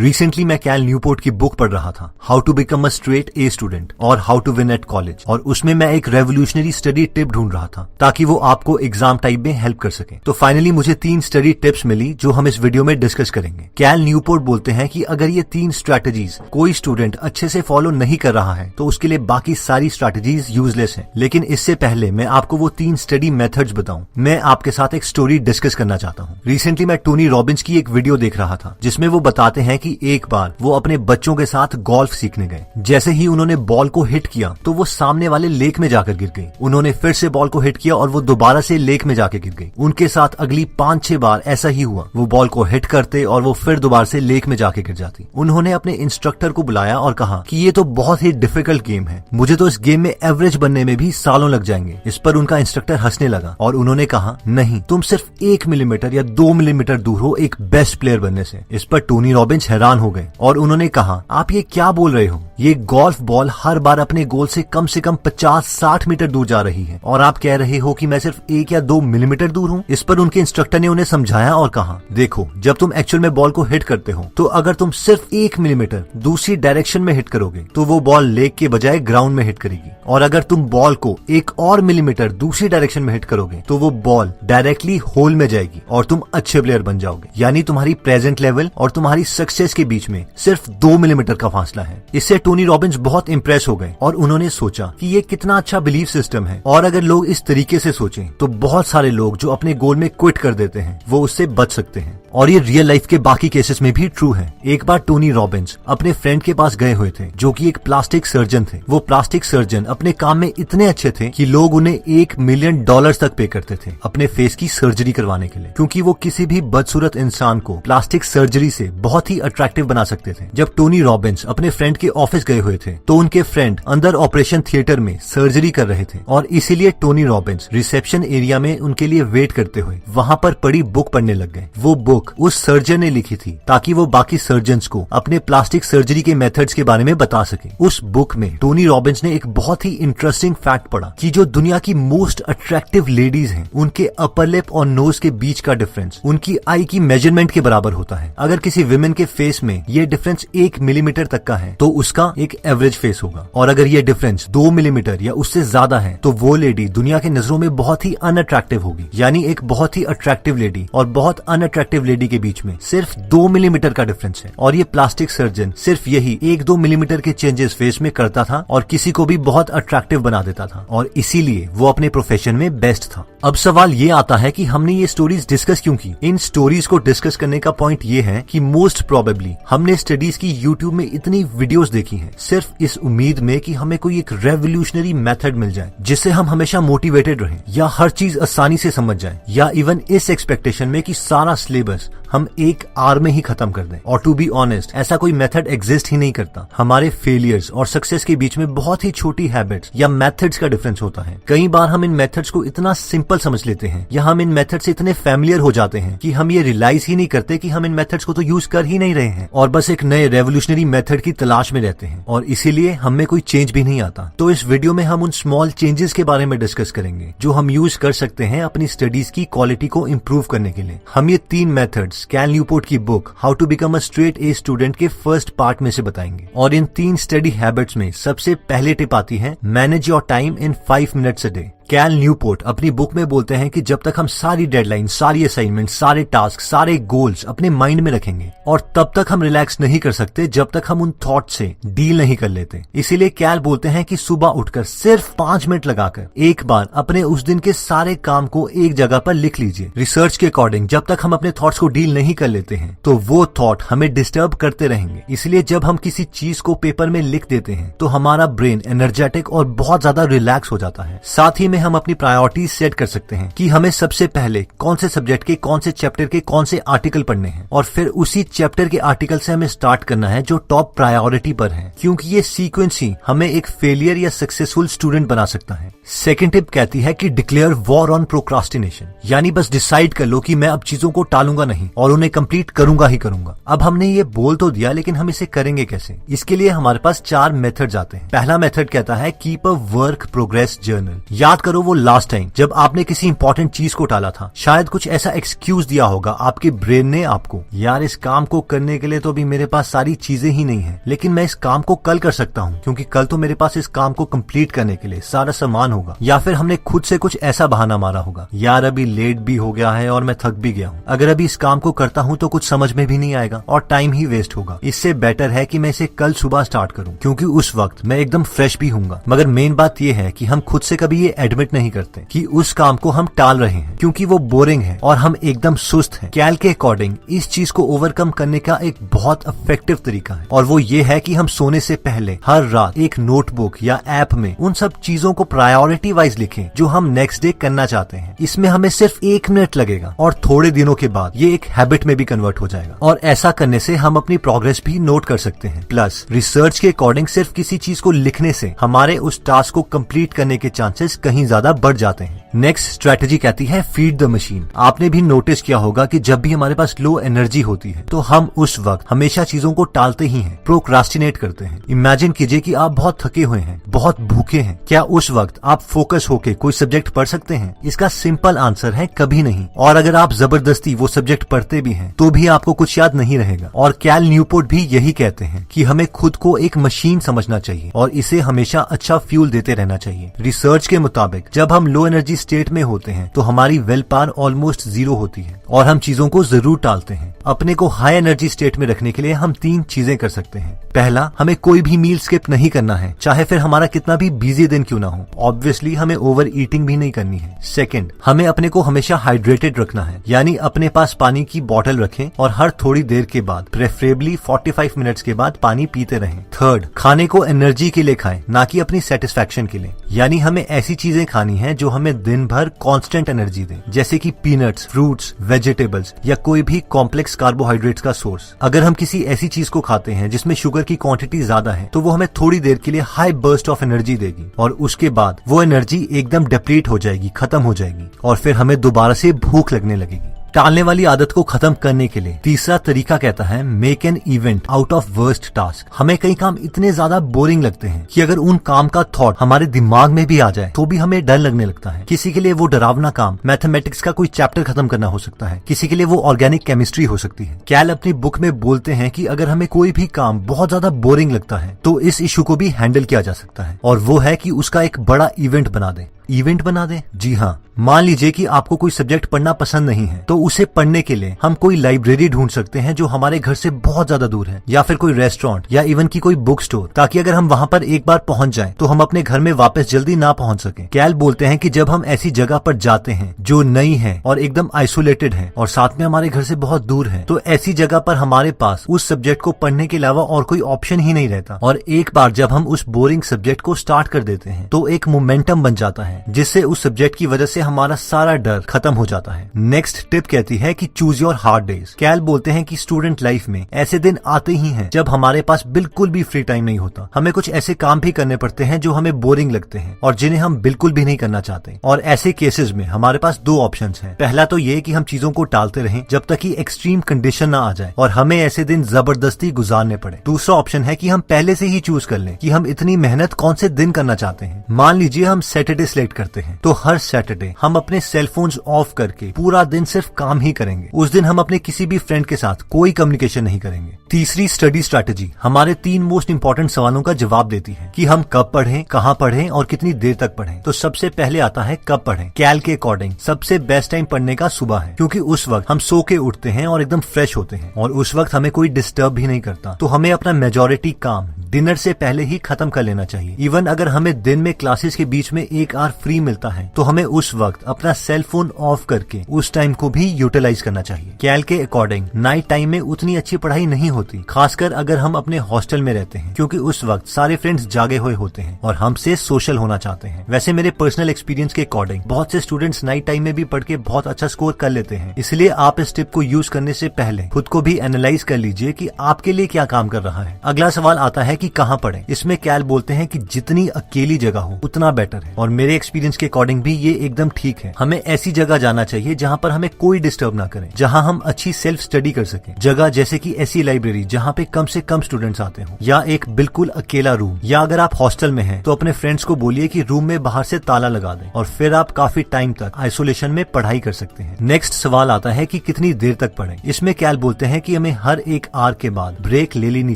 Recently मैं कैल Newport की book पढ़ रहा था, how to become a straight A student और how to win at college, और उसमें मैं एक रेवोल्यूशनरी स्टडी टिप ढूंढ रहा था ताकि वो आपको एग्जाम टाइम में हेल्प कर सके। तो फाइनली मुझे 3 स्टडी टिप्स मिली जो हम इस वीडियो में डिस्कस करेंगे। कैल न्यूपोर्ट बोलते हैं कि अगर ये 3 स्ट्रैटेजीज कोई स्टूडेंट अच्छे से फॉलो नहीं कर रहा है तो उसके लिए बाकी सारी स्ट्रैटेजीज यूजलेस है। लेकिन इससे पहले मैं आपको वो 3 स्टडी मेथड्स बताऊं, मैं आपके साथ एक स्टोरी डिस्कस करना चाहता हूँ। रिसेंटली मैं टोनी रॉबिन्स की एक वीडियो देख रहा था जिसमें वो बताते हैं कि एक बार वो अपने बच्चों के साथ गोल्फ सीखने गए। जैसे ही उन्होंने बॉल को हिट किया तो वो सामने वाले लेक में जाकर गिर गई। उन्होंने फिर से बॉल को हिट किया और वो दोबारा से लेक में जाकर गिर गई। उनके साथ अगली 5-6 बार ऐसा ही हुआ। वो बॉल को हिट करते और वो फिर दोबारा से लेक में जाके गिर जाती। उन्होंने अपने इंस्ट्रक्टर को बुलाया और कहा कि ये तो बहुत ही डिफिकल्ट गेम है, मुझे तो इस गेम में एवरेज बनने में भी सालों लग जाएंगे। इस पर उनका इंस्ट्रक्टर हंसने लगा और उन्होंने कहा, नहीं, तुम सिर्फ 1 मिलीमीटर या 2 मिलीमीटर दूर हो एक बेस्ट प्लेयर बनने से। इस पर टोनी रॉबिन्स हैरान हो गए और उन्होंने कहा, आप ये क्या बोल रहे हो? ये गोल्फ बॉल हर बार अपने गोल से कम 50-60 मीटर दूर जा रही है और आप कह रहे हो कि मैं सिर्फ 1 या 2 मिलीमीटर दूर हूँ। इस पर उनके इंस्ट्रक्टर ने उन्हें समझाया और कहा, देखो, जब तुम एक्चुअल में बॉल को हिट करते हो तो अगर तुम सिर्फ 1 मिलीमीटर दूसरी डायरेक्शन में हिट करोगे तो वो बॉल लेक के बजाय ग्राउंड में हिट करेगी, और अगर तुम बॉल को 1 और मिलीमीटर दूसरी डायरेक्शन में हिट करोगे तो वो बॉल डायरेक्टली होल में जाएगी और तुम अच्छे प्लेयर बन जाओगे। यानी तुम्हारी प्रेजेंट लेवल और तुम्हारी सक्सेस के बीच में सिर्फ 2 मिलीमीटर का फासला है। इससे टोनी रॉबिन्स बहुत इंप्रेस हो गए और उन्होंने सोचा कि ये कितना अच्छा बिलीफ सिस्टम है, और अगर लोग इस तरीके से सोचें तो बहुत सारे लोग जो अपने गोल में क्विट कर देते हैं वो उससे बच सकते हैं। और ये रियल लाइफ के बाकी केसेस में भी ट्रू है। एक बार टोनी रॉबिन्स अपने फ्रेंड के पास गए हुए थे जो कि एक प्लास्टिक सर्जन थे। वो प्लास्टिक सर्जन अपने काम में इतने अच्छे थे कि लोग उन्हें $1 मिलियन तक पे करते थे अपने फेस की सर्जरी करवाने के लिए, क्योंकि वो किसी भी बदसूरत इंसान को प्लास्टिक सर्जरी से बहुत ही अट्रैक्टिव बना सकते थे। जब टोनी रॉबिन्स अपने फ्रेंड के ऑफिस गए हुए थे तो उनके फ्रेंड अंदर ऑपरेशन थिएटर में सर्जरी कर रहे थे, और इसीलिए टोनी रॉबिन्स रिसेप्शन एरिया में उनके लिए वेट करते हुए वहां पर पड़ी बुक पढ़ने लग गए। वो बुक उस सर्जन ने लिखी थी ताकि वो बाकी सर्जन्स को अपने प्लास्टिक सर्जरी के मेथड्स के बारे में बता सके। उस बुक में टोनी रॉबिन्स ने एक बहुत ही इंटरेस्टिंग फैक्ट पढ़ा कि जो दुनिया की मोस्ट अट्रैक्टिव लेडीज हैं उनके अपर लिप और नोज के बीच का डिफरेंस उनकी आई की मेजरमेंट के बराबर होता है। अगर किसी विमेन के फेस में ये डिफरेंस 1 मिलीमीटर तक का है तो उसका एक एवरेज फेस होगा, और अगर ये डिफरेंस 2 मिलीमीटर या उससे ज्यादा है तो वो लेडी दुनिया के नजरों में बहुत ही अनअट्रैक्टिव होगी। यानी एक बहुत ही अट्रैक्टिव लेडी और बहुत अनअट्रैक्टिव लेडी के बीच में सिर्फ 2 मिलीमीटर का डिफरेंस है, और ये प्लास्टिक सर्जन सिर्फ यही 1-2 मिलीमीटर के चेंजेस फेस में करता था और किसी को भी बहुत अट्रैक्टिव बना देता था, और इसीलिए वो अपने प्रोफेशन में बेस्ट था। अब सवाल ये आता है कि हमने ये स्टोरीज डिस्कस क्यों की? इन स्टोरीज को डिस्कस करने का पॉइंट ये है कि मोस्ट प्रोबेबली हमने स्टडीज की यूट्यूब में इतनी वीडियोस देखी हैं सिर्फ इस उम्मीद में कि हमें कोई एक रेवोल्यूशनरी मेथड मिल जाए जिससे हम हमेशा मोटिवेटेड रहें, या हर चीज आसानी से समझ जाए, या इवन इस एक्सपेक्टेशन में कि सारा सिलेबस हम एक आवर में ही खत्म कर दें। और टू बी ऑनेस्ट, ऐसा कोई मेथड एग्जिस्ट ही नहीं करता। हमारे फेलियर्स और सक्सेस के बीच में बहुत ही छोटी हैबिट्स या मेथड्स का डिफरेंस होता है। कई बार हम इन मेथड्स को इतना सिंपल समझ लेते हैं या हम इन मेथड से इतने फैमिलियर हो जाते हैं कि हम ये रियलाइज ही नहीं करते कि हम इन मेथड्स को तो यूज कर ही नहीं रहे हैं, और बस एक नए रेवोल्यूशनरी मेथड की तलाश में रहते हैं, और इसीलिए हमें कोई चेंज भी नहीं आता। तो इस वीडियो में हम उन स्मॉल चेंजेस के बारे में डिस्कस करेंगे जो हम यूज कर सकते हैं अपनी स्टडीज की क्वालिटी को इम्प्रूव करने के लिए। हम ये 3 मेथड्स कैल न्यूपोर्ट की book how to become a straight A student के फर्स्ट पार्ट में से बताएंगे, और इन 3 स्टडी हैबिट्स में सबसे पहले टिप आती है, manage your time in 5 minutes a day. Cal Newport अपनी बुक में बोलते हैं कि जब तक हम सारी डेडलाइन, सारी असाइनमेंट, सारे टास्क, सारे गोल्स अपने माइंड में रखेंगे, और तब तक हम रिलैक्स नहीं कर सकते जब तक हम उन थॉट से डील नहीं कर लेते। इसीलिए कैल बोलते हैं कि सुबह उठकर सिर्फ 5 मिनट लगाकर एक बार अपने उस दिन के सारे काम को एक जगह पर लिख लीजिए। रिसर्च के अकॉर्डिंग जब तक हम अपने थॉट्स को डील नहीं कर लेते हैं तो वो थॉट हमें डिस्टर्ब करते रहेंगे। इसलिए जब हम किसी चीज को पेपर में लिख देते हैं तो हमारा ब्रेन एनर्जेटिक और बहुत ज्यादा रिलैक्स हो जाता है। साथ ही में हम अपनी प्रायोरिटीज सेट कर सकते हैं कि हमें सबसे पहले कौन से सब्जेक्ट के, कौन से चैप्टर के, कौन से आर्टिकल पढ़ने हैं, और फिर उसी चैप्टर के आर्टिकल से हमें स्टार्ट करना है जो टॉप प्रायोरिटी पर है, क्योंकि ये सीक्वेंस ही हमें एक फेलियर या सक्सेसफुल स्टूडेंट बना सकता है। सेकंड टिप कहती है कि डिक्लेयर वॉर ऑन प्रोक्रास्टिनेशन, यानी बस डिसाइड कर लो कि मैं अब चीजों को टालूंगा नहीं और उन्हें कंप्लीट करूंगा ही करूंगा। अब हमने ये बोल तो दिया, लेकिन हम इसे करेंगे कैसे? इसके लिए हमारे पास 4 मेथड्स आते हैं। पहला मेथड कहता है keep a work progress journal. याद करो वो लास्ट टाइम जब आपने किसी इंपॉर्टेंट चीज को टाला था। शायद कुछ ऐसा एक्सक्यूज दिया होगा आपके ब्रेन ने आपको, यार इस काम को करने के लिए तो अभी मेरे पास सारी चीजें ही नहीं है, लेकिन मैं इस काम को कल कर सकता हूँ क्योंकि कल तो मेरे पास इस काम को कंप्लीट करने के लिए सारा सामान होगा। या फिर हमने खुद से कुछ ऐसा बहाना मारा होगा, यार अभी लेट भी हो गया है और मैं थक भी गया हूँ, अगर अभी इस काम को करता हूँ तो कुछ समझ में भी नहीं आएगा और टाइम ही वेस्ट होगा। इससे बेटर है कि मैं इसे कल सुबह स्टार्ट करूँ क्योंकि उस वक्त मैं एकदम फ्रेश भी हूँगा। मगर मेन बात यह है कि हम खुद से कभी ये एडमिट नहीं करते कि उस काम को हम टाल रहे हैं क्योंकि वो बोरिंग है और हम एकदम सुस्त हैं। कैल के अकॉर्डिंग इस चीज को ओवरकम करने का एक बहुत इफेक्टिव तरीका है और वो ये है कि हम सोने से पहले हर रात एक नोटबुक या ऐप में उन सब चीजों को प्रायोरिटी वाइज लिखें जो हम नेक्स्ट डे करना चाहते हैं। इसमें हमें सिर्फ 1 मिनट लगेगा और थोड़े दिनों के बाद ये एक हैबिट में भी कन्वर्ट हो जाएगा और ऐसा करने से हम अपनी प्रोग्रेस भी नोट कर सकते हैं। प्लस रिसर्च के अकॉर्डिंग सिर्फ किसी चीज को लिखने से हमारे उस टास्क को कंप्लीट करने के चांसेस कहीं ज्यादा बढ़ जाते हैं। नेक्स्ट स्ट्रेटेजी कहती है फीड द मशीन। आपने भी नोटिस किया होगा कि जब भी हमारे पास लो एनर्जी होती है तो हम उस वक्त हमेशा चीजों को टालते ही हैं, प्रोक्रास्टिनेट करते हैं। इमेजिन कीजिए कि आप बहुत थके हुए हैं, बहुत भूखे हैं, क्या उस वक्त आप फोकस होके कोई सब्जेक्ट पढ़ सकते हैं? इसका सिंपल आंसर है कभी नहीं। और अगर आप जबरदस्ती वो सब्जेक्ट पढ़ते भी हैं तो भी आपको कुछ याद नहीं रहेगा। और कैल न्यूपोर्ट भी यही कहते हैं कि हमें खुद को एक मशीन समझना चाहिए और इसे हमेशा अच्छा फ्यूल देते रहना चाहिए। रिसर्च के मुताबिक जब हम लो एनर्जी स्टेट में होते हैं तो हमारी विल पावर ऑलमोस्ट 0 होती है और हम चीजों को जरूर टालते हैं। अपने को हाई एनर्जी स्टेट में रखने के लिए हम 3 चीजें कर सकते हैं। पहला, हमें कोई भी मील स्किप नहीं करना है, चाहे फिर हमारा कितना भी बिजी दिन क्यों ना हो। ऑब्वियसली हमें ओवर ईटिंग भी नहीं करनी है। सेकंड, हमें अपने को हमेशा हाइड्रेटेड रखना है, यानी अपने पास पानी की बोतल रखें और हर थोड़ी देर के बाद, प्रेफरेबली 45 मिनट्स के बाद पानी पीते रहें। थर्ड, खाने को एनर्जी के लिए खाएं, ना कि अपनी सेटिस्फैक्शन के लिए, यानी हमें ऐसी चीजें खानी है जो हमें दिन भर कांस्टेंट एनर्जी दे, जैसे कि पीनट्स, फ्रूट्स, वेजिटेबल्स या कोई भी कॉम्प्लेक्स कार्बोहाइड्रेट्स का सोर्स। अगर हम किसी ऐसी चीज को खाते हैं जिसमें शुगर की क्वांटिटी ज्यादा है तो वो हमें थोड़ी देर के लिए हाई बर्स्ट ऑफ एनर्जी देगी और उसके बाद वो एनर्जी एकदम डिप्लीट हो जाएगी, खत्म हो जाएगी और फिर हमें दोबारा से भूख लगने लगेगी। टालने वाली आदत को खत्म करने के लिए तीसरा तरीका कहता है make an event out of worst task. हमें कई काम इतने ज्यादा बोरिंग लगते हैं कि अगर उन काम का थॉट हमारे दिमाग में भी आ जाए तो भी हमें डर लगने लगता है। किसी के लिए वो डरावना काम मैथमेटिक्स का कोई चैप्टर खत्म करना हो सकता है, किसी के लिए वो ऑर्गेनिक केमिस्ट्री हो सकती है। कैल अपनी बुक में बोलते हैं कि अगर हमें कोई भी काम बहुत ज्यादा बोरिंग लगता है तो इस इशू को भी हैंडल किया जा सकता है और वो है कि उसका एक बड़ा इवेंट बना दे। इवेंट बना दे? जी हाँ, मान लीजिए कि आपको कोई सब्जेक्ट पढ़ना पसंद नहीं है तो उसे पढ़ने के लिए हम कोई लाइब्रेरी ढूंढ सकते हैं जो हमारे घर से बहुत ज्यादा दूर है, या फिर कोई रेस्टोरेंट या इवन की कोई बुक स्टोर, ताकि अगर हम वहाँ पर एक बार पहुंच जाएं तो हम अपने घर में वापस जल्दी ना पहुंच सके। कैल बोलते हैं कि जब हम ऐसी जगह पर जाते हैं जो नई है और एकदम आइसोलेटेड है और साथ में हमारे घर से बहुत दूर है, तो ऐसी जगह पर हमारे पास उस सब्जेक्ट को पढ़ने के अलावा और कोई ऑप्शन ही नहीं रहता। और एक बार जब हम उस बोरिंग सब्जेक्ट को स्टार्ट कर देते हैं तो एक मोमेंटम बन जाता है जिससे उस सब्जेक्ट की वजह से हमारा सारा डर खत्म हो जाता है। नेक्स्ट टिप कहती है कि चूज योर हार्ड डेज। कैल बोलते हैं कि स्टूडेंट लाइफ में ऐसे दिन आते ही हैं जब हमारे पास बिल्कुल भी फ्री टाइम नहीं होता। हमें कुछ ऐसे काम भी करने पड़ते हैं जो हमें बोरिंग लगते हैं और जिन्हें हम बिल्कुल भी नहीं करना चाहते। और ऐसे केसेस में हमारे पास 2 ऑप्शंस हैं। पहला तो ये कि हम चीजों को टालते रहें जब तक कि एक्सट्रीम कंडीशन ना आ जाए और हमें ऐसे दिन जबरदस्ती गुजारने पड़े। दूसरा ऑप्शन है कि हम पहले से ही चूज कर लें कि हम इतनी मेहनत कौन से दिन करना चाहते हैं। मान लीजिए हम सैटरडे सिलेक्ट करते हैं तो हर सैटरडे हम अपने सेलफोन्स ऑफ करके पूरा दिन सिर्फ काम ही करेंगे। उस दिन हम अपने किसी भी फ्रेंड के साथ कोई कम्युनिकेशन नहीं करेंगे। तीसरी स्टडी स्ट्रैटेजी हमारे 3 मोस्ट इंपॉर्टेंट सवालों का जवाब देती है कि हम कब पढ़ें, कहाँ पढ़ें और कितनी देर तक पढ़ें। तो सबसे पहले आता है कब पढ़ें। कैल के अकॉर्डिंग सबसे बेस्ट टाइम पढ़ने का सुबह है, क्योंकि उस वक्त हम सो के उठते हैं और एकदम फ्रेश होते हैं और उस वक्त हमें कोई डिस्टर्ब भी नहीं करता। तो हमें अपना मेजॉरिटी काम डिनर से पहले ही खत्म कर लेना चाहिए। इवन अगर हमें दिन में क्लासेस के बीच में 1 आवर फ्री मिलता है तो हमें उस वक्त अपना सेल फोन ऑफ करके उस टाइम को भी यूटिलाइज करना चाहिए। कैल के अकॉर्डिंग नाइट टाइम में उतनी अच्छी पढ़ाई नहीं होती, खासकर अगर हम अपने हॉस्टल में रहते हैं, क्योंकि उस वक्त सारे फ्रेंड्स जागे हुए होते हैं और हमसे सोशल होना चाहते हैं। वैसे मेरे पर्सनल एक्सपीरियंस के अकॉर्डिंग बहुत से स्टूडेंट्स नाइट टाइम में भी पढ़ के बहुत अच्छा स्कोर कर लेते हैं। इसलिए आप इस टिप को यूज करने से पहले खुद को भी एनालाइज कर लीजिए कि आपके लिए क्या काम कर रहा है। अगला सवाल आता है कि कहाँ पढ़ें। इसमें कैल बोलते हैं कि जितनी अकेली जगह हो उतना बेटर है, और मेरे एक्सपीरियंस के अकॉर्डिंग भी ये एकदम ठीक है। हमें ऐसी जगह जाना चाहिए जहाँ पर हमें कोई डिस्टर्ब ना करे, जहाँ हम अच्छी सेल्फ स्टडी कर सके। जगह जैसे कि ऐसी लाइब्रेरी जहाँ पे कम से कम स्टूडेंट्स आते हो, या एक बिल्कुल अकेला रूम, या अगर आप हॉस्टल में हैं तो अपने फ्रेंड्स को बोलिए कि रूम में बाहर से ताला लगा दें, और फिर आप काफी टाइम तक आइसोलेशन में पढ़ाई कर सकते हैं। नेक्स्ट सवाल आता है कि कितनी देर तक पढ़ें। इसमें कैल बोलते हैं कि हमें हर एक आवर के बाद ब्रेक ले लेनी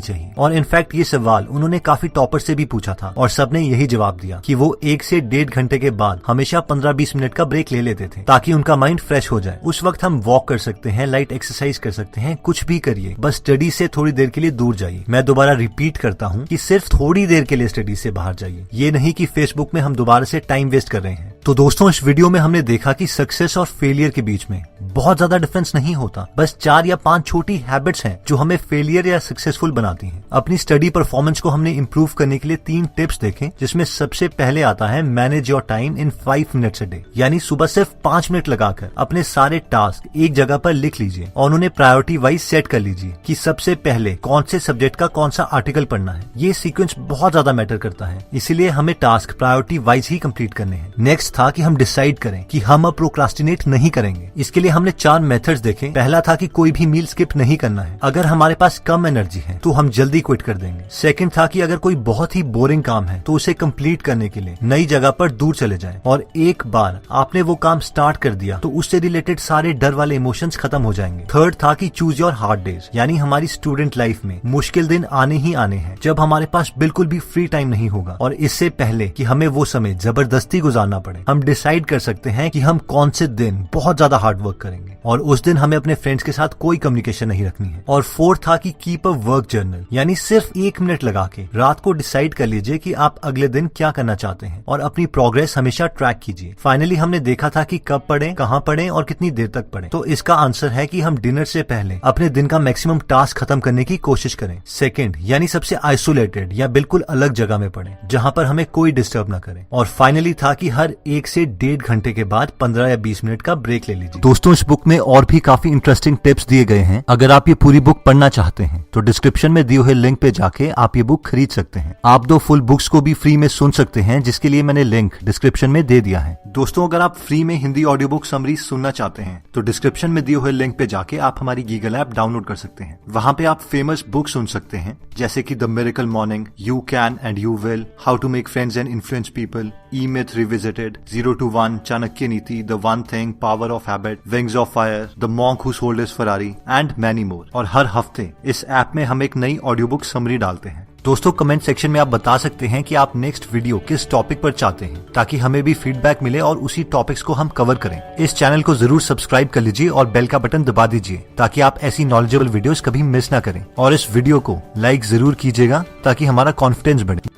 चाहिए, और इनफैक्ट ये सवाल उन्होंने काफी टॉपर से भी पूछा था और सबने यही जवाब दिया कि वो 1 से 1.5 घंटे के बाद हमेशा 15-20 मिनट का ब्रेक ले लेते थे, ताकि उनका माइंड फ्रेश हो जाए। उस वक्त हम वॉक कर सकते हैं, लाइट एक्सरसाइज कर सकते हैं, कुछ भी करिए, बस स्टडी से थोड़ी देर के लिए दूर जाइए। मैं दोबारा रिपीट करता हूँ कि सिर्फ थोड़ी देर के लिए स्टडी से बाहर जाइए, ये नहीं कि फेसबुक में हम दोबारा से टाइम वेस्ट कर रहे हैं। तो दोस्तों, इस वीडियो में हमने देखा कि सक्सेस और फेलियर के बीच में बहुत ज्यादा डिफरेंस नहीं होता, बस 4 या 5 छोटी हैबिट्स हैं जो हमें फेलियर या सक्सेसफुल बनाती हैं। अपनी स्टडी परफॉर्मेंस को हमने इंप्रूव करने के लिए 3 टिप्स देखे, जिसमें सबसे पहले आता है manage your time in 5 minutes a day, यानी सुबह सिर्फ 5 मिनट लगाकर अपने सारे टास्क एक जगह पर लिख लीजिए और उन्हें प्रायोरिटी वाइज सेट कर लीजिए कि सबसे पहले कौन से सब्जेक्ट का कौन सा आर्टिकल पढ़ना है। ये सीक्वेंस बहुत ज्यादा मैटर करता है, इसीलिए हमें टास्क प्रायोरिटी वाइज ही कंप्लीट करने हैं। नेक्स्ट था कि हम डिसाइड करें कि हम अब प्रोक्रास्टिनेट नहीं करेंगे। इसके लिए हमने 4 मेथड्स देखे। पहला था कि कोई भी मील स्किप नहीं करना है, अगर हमारे पास कम एनर्जी है तो हम जल्दी क्विट कर देंगे। सेकंड था कि अगर कोई बहुत ही बोरिंग काम है तो उसे कंप्लीट करने के लिए नई जगह पर दूर चले जाएं, और एक बार आपने वो काम स्टार्ट कर दिया तो उससे रिलेटेड सारे डर वाले इमोशंस खत्म हो जाएंगे। थर्ड था कि चूज योर हार्ड डेज, यानी हमारी स्टूडेंट लाइफ में मुश्किल दिन आने ही आने हैं जब हमारे पास बिल्कुल भी फ्री टाइम नहीं होगा, और इससे पहले कि हमें वो समय जबरदस्ती गुजारना पड़े, हम डिसाइड कर सकते हैं कि हम कौन से दिन बहुत ज्यादा हार्ड वर्क करेंगे, और उस दिन हमें अपने फ्रेंड्स के साथ कोई कम्युनिकेशन नहीं रखनी है। और फोर्थ था कि कीप अ वर्क जर्नल, यानी सिर्फ 1 मिनट लगा के रात को डिसाइड कर लीजिए कि आप अगले दिन क्या करना चाहते हैं, और अपनी प्रोग्रेस हमेशा ट्रैक कीजिए। फाइनली हमने देखा था कि कब पढ़ें, कहाँ पढ़ें और कितनी देर तक पढ़ें। तो इसका आंसर है कि हम डिनर से पहले अपने दिन का मैक्सिमम टास्क खत्म करने की कोशिश करें। सेकंड, यानी सबसे आइसोलेटेड या बिल्कुल अलग जगह में पढ़ें जहां पर हमें कोई डिस्टर्ब ना करे। और फाइनली था कि हर 1 से 1.5 घंटे के बाद 15 या 20 मिनट का ब्रेक ले लीजिए। दोस्तों, इस बुक में और भी काफी इंटरेस्टिंग टिप्स दिए गए हैं। अगर आप ये पूरी बुक पढ़ना चाहते हैं तो डिस्क्रिप्शन में दिए हुए लिंक पे जाके आप ये बुक खरीद सकते हैं। आप 2 फुल बुक्स को भी फ्री में सुन सकते हैं, जिसके लिए मैंने लिंक डिस्क्रिप्शन में दे दिया है। दोस्तों, अगर आप फ्री में हिंदी ऑडियो बुक समरी सुनना चाहते हैं तो डिस्क्रिप्शन में दिए हुए लिंक पे जाके आप हमारी गीगल ऐप डाउनलोड कर सकते हैं। वहां पे आप फेमस बुक सुन सकते हैं, जैसे कि the miracle morning, you can and you will, how to make friends and influence people, E myth revisited, 0 to 1, Chanakya Niti, the one thing, power of habit, wings of fire, the monk who sold his Ferrari and many more. और हर हफ्ते इस app में हम एक नई audio book summary डालते हैं। दोस्तों, कमेंट सेक्शन में आप बता सकते हैं कि आप नेक्स्ट वीडियो किस टॉपिक पर चाहते हैं, ताकि हमें भी फीडबैक मिले और उसी टॉपिक्स को हम कवर करें। इस चैनल को जरूर सब्सक्राइब कर लीजिए और बेल का बटन दबा दीजिए, ताकि आप ऐसी नॉलेजेबल वीडियोस कभी मिस ना करें। और इस वीडियो को लाइक जरूर कीजिएगा ताकि हमारा कॉन्फिडेंस बढ़े।